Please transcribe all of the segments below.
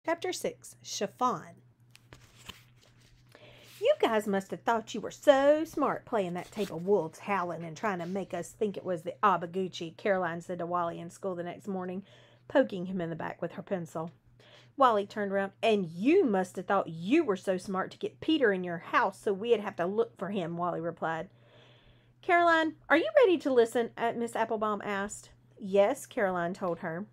Chapter 6, Chiffon. You guys must have thought you were so smart playing that tape of wolves howling and trying to make us think it was the Abaguchi, Caroline said to Wally in school the next morning, poking him in the back with her pencil. Wally turned around. And you must have thought you were so smart to get Peter in your house so we'd have to look for him, Wally replied. Caroline, are you ready to listen? Miss Applebaum asked. Yes, Caroline told her.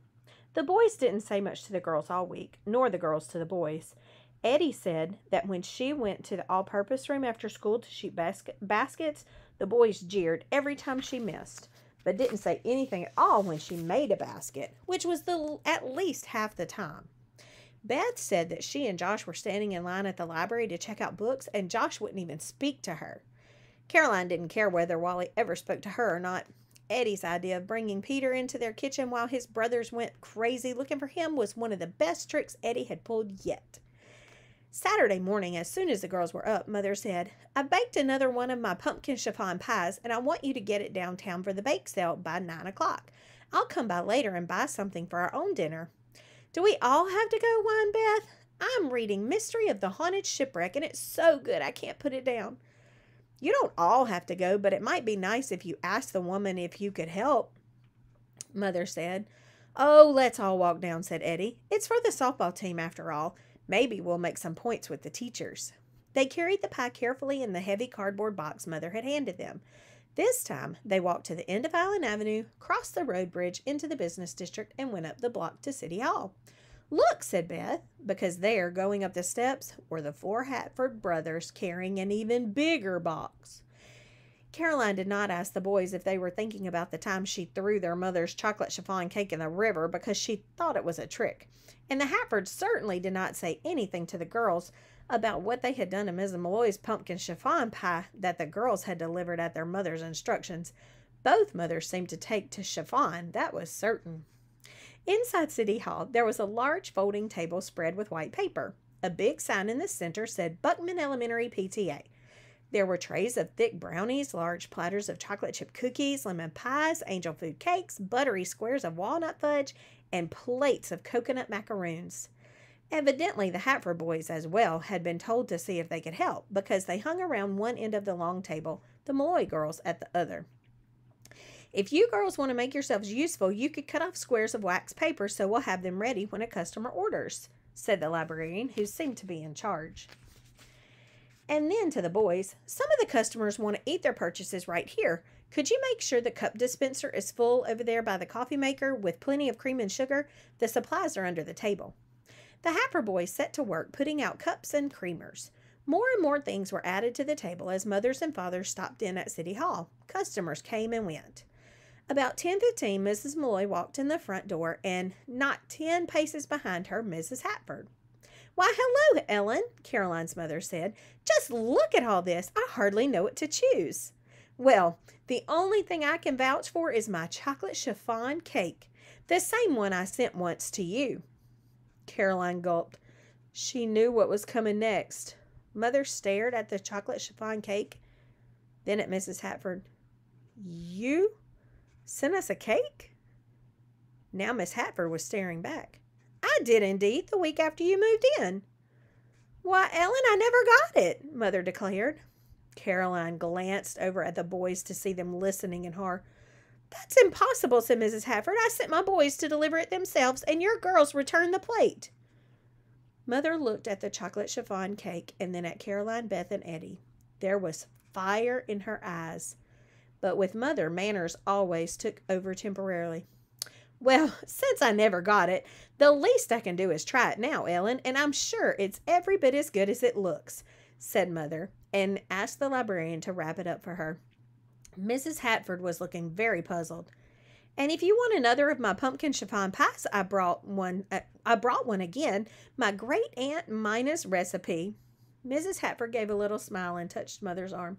The boys didn't say much to the girls all week, nor the girls to the boys. Eddie said that when she went to the all-purpose room after school to shoot baskets, the boys jeered every time she missed, but didn't say anything at all when she made a basket, which was at least half the time. Beth said that she and Josh were standing in line at the library to check out books, and Josh wouldn't even speak to her. Caroline didn't care whether Wally ever spoke to her or not. Eddie's idea of bringing Peter into their kitchen while his brothers went crazy looking for him was one of the best tricks Eddie had pulled yet. Saturday morning, as soon as the girls were up, Mother said, I baked another one of my pumpkin chiffon pies, and I want you to get it downtown for the bake sale by 9 o'clock. I'll come by later and buy something for our own dinner. Do we all have to go, whined Beth? I'm reading Mystery of the Haunted Shipwreck, and it's so good I can't put it down. You don't all have to go, but it might be nice if you asked the woman if you could help, Mother said. Oh, let's all walk down, said Eddie. It's for the softball team after all. Maybe we'll make some points with the teachers. They carried the pie carefully in the heavy cardboard box Mother had handed them. This time, they walked to the end of Island Avenue, crossed the road bridge into the business district, and went up the block to City Hall. Look, said Beth, because there, going up the steps, were the 4 Hatford brothers carrying an even bigger box. Caroline did not ask the boys if they were thinking about the time she threw their mother's chocolate chiffon cake in the river because she thought it was a trick. And the Hatfords certainly did not say anything to the girls about what they had done to Mrs. Malloy's pumpkin chiffon pie that the girls had delivered at their mother's instructions. Both mothers seemed to take to chiffon, that was certain. Inside City Hall, there was a large folding table spread with white paper. A big sign in the center said Buckman Elementary PTA. There were trays of thick brownies, large platters of chocolate chip cookies, lemon pies, angel food cakes, buttery squares of walnut fudge, and plates of coconut macaroons. Evidently, the Hatford boys as well had been told to see if they could help, because they hung around one end of the long table, the Malloy girls at the other. If you girls want to make yourselves useful, you could cut off squares of wax paper so we'll have them ready when a customer orders, said the librarian, who seemed to be in charge. And then to the boys, some of the customers want to eat their purchases right here. Could you make sure the cup dispenser is full over there by the coffee maker with plenty of cream and sugar? The supplies are under the table. The Hatford boys set to work putting out cups and creamers. More and more things were added to the table as mothers and fathers stopped in at City Hall. Customers came and went. About 10:15, Mrs. Malloy walked in the front door, and not 10 paces behind her, Mrs. Hatford. Why, hello, Ellen, Caroline's mother said. Just look at all this. I hardly know what to choose. Well, the only thing I can vouch for is my chocolate chiffon cake, the same one I sent once to you. Caroline gulped. She knew what was coming next. Mother stared at the chocolate chiffon cake, then at Mrs. Hatford. You sent us a cake? Now Miss Hatford was staring back. I did indeed, the week after you moved in. Why, Ellen, I never got it, Mother declared. Caroline glanced over at the boys to see them listening in horror. That's impossible, said Mrs. Hatford. I sent my boys to deliver it themselves, and your girls returned the plate. Mother looked at the chocolate chiffon cake and then at Caroline, Beth, and Eddie. There was fire in her eyes. But with Mother, manners always took over temporarily. Well, since I never got it, the least I can do is try it now, Ellen, and I'm sure it's every bit as good as it looks, said Mother, and asked the librarian to wrap it up for her. Mrs. Hatford was looking very puzzled. And if you want another of my pumpkin chiffon pies, I brought one again, my great aunt Mina's recipe. Mrs. Hatford gave a little smile and touched Mother's arm.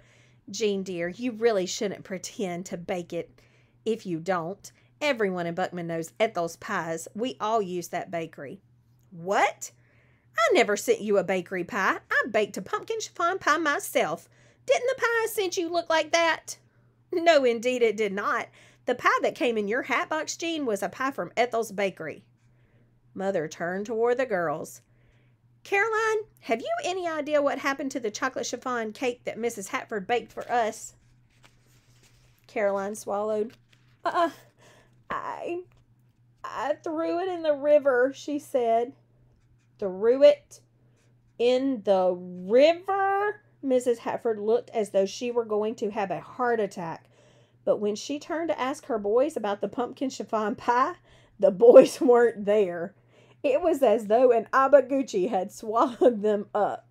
Jean, dear, you really shouldn't pretend to bake it if you don't. Everyone in Buckman knows Ethel's pies. We all use that bakery. What? I never sent you a bakery pie. I baked a pumpkin chiffon pie myself. Didn't the pie I sent you look like that? No, indeed it did not. The pie that came in your hat box, Jean, was a pie from Ethel's bakery. Mother turned toward the girls. Caroline, have you any idea what happened to the chocolate chiffon cake that Mrs. Hatford baked for us? Caroline swallowed. I threw it in the river, she said. Threw it in the river? Mrs. Hatford looked as though she were going to have a heart attack. But when she turned to ask her boys about the pumpkin chiffon pie, the boys weren't there. It was as though an Abaguchi had swallowed them up.